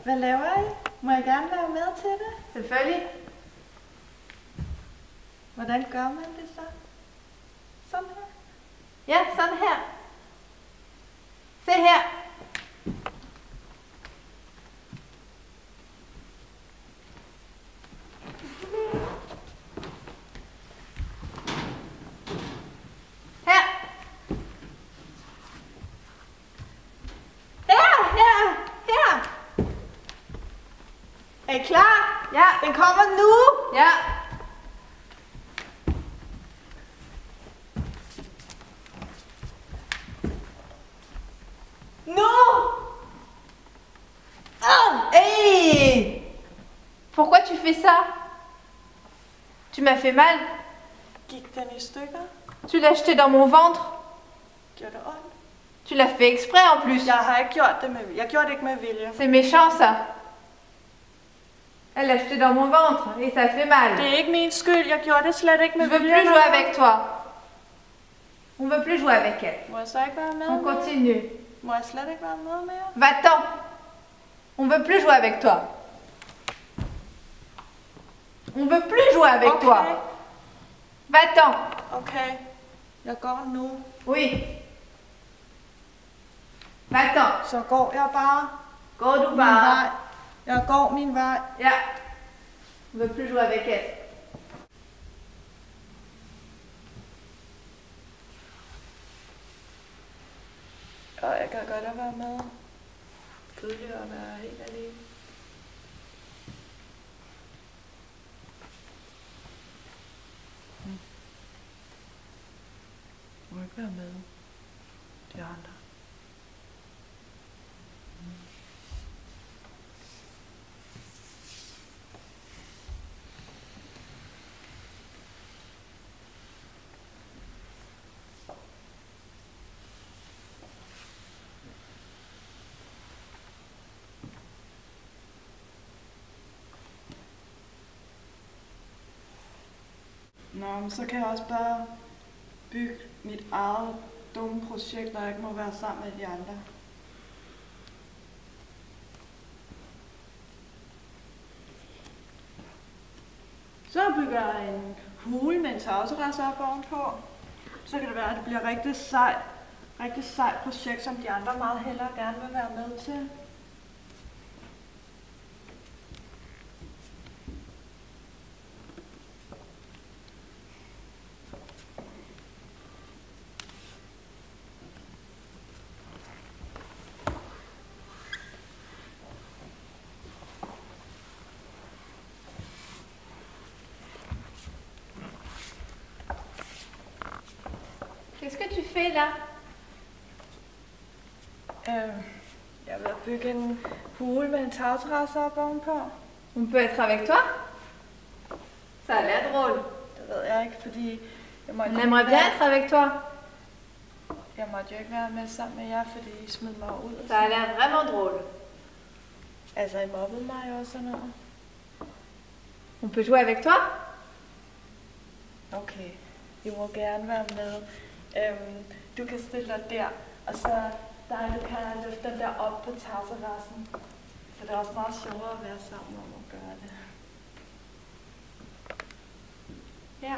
Hvad laver I? Må jeg gerne være med til det? Selvfølgelig. Hvordan gør man det så? Sådan her? Ja, sådan her. Se her. Her. Her. Er I klar? Ja. Den kommer nu! Ja. Nu! Hey! Pourquoi tu fais ça? Tu m'as fait mal. Gik den i stykker? Tu l'as jeté dans mon ventre. Gjorde det ondt? Tu l'as fait exprès en plus. Jeg har ikke gjort det med vilje. Jeg gjorde det ikke med vilje. C'est méchant ça. Elle l'a jeté dans mon ventre et ça fait mal. Det er ikke min skyld. Jeg gjorde det slet ikke med Je veux vilje. plus jouer avec toi. On veut plus jouer avec elle. Må jeg så ikke være med? On continue. Må jeg slet ikke være med mere? Va-t'en. On veut plus jouer avec toi. On veut plus jouer avec toi. Va-t'en. Okay. Jeg går nu. Oui. Va-t'en. Så går jeg bare Go du min bare. vej. Jeg går min vej. Ja. On veut plus jouer avec elle. Og jeg kan godt at være med. Kedeligt at være helt alene. Må ikke være med de andre. Nå, men så kan jeg også bare bygge mit eget dumme projekt, der ikke må være sammen med de andre. Så bygger jeg en hule med en tagterrasse op ovenpå. Så kan det være, at det bliver et rigtig sejt projekt, som de andre meget hellere gerne vil være med til. Qu'est-ce que tu fais là? Jeg vil bygge en hule med en tagterrasse op ovenpå. On peut être avec toi? Ça a l'air drôle. Det ved jeg ikke, fordi jeg måtte On aimerait bien être avec toi. Jeg måtte jo ikke være med sammen med jer, fordi I smed mig ud. Ça a l'air vraiment drôle. Altså, I mobbede mig jo og sådan noget. On peut jouer avec toi? Okay, I må gerne være med. Du kan stille dig der, og så du kan løfte den der op på tagterrassen. Så det er også meget sjovere at være sammen om at gøre det. Ja.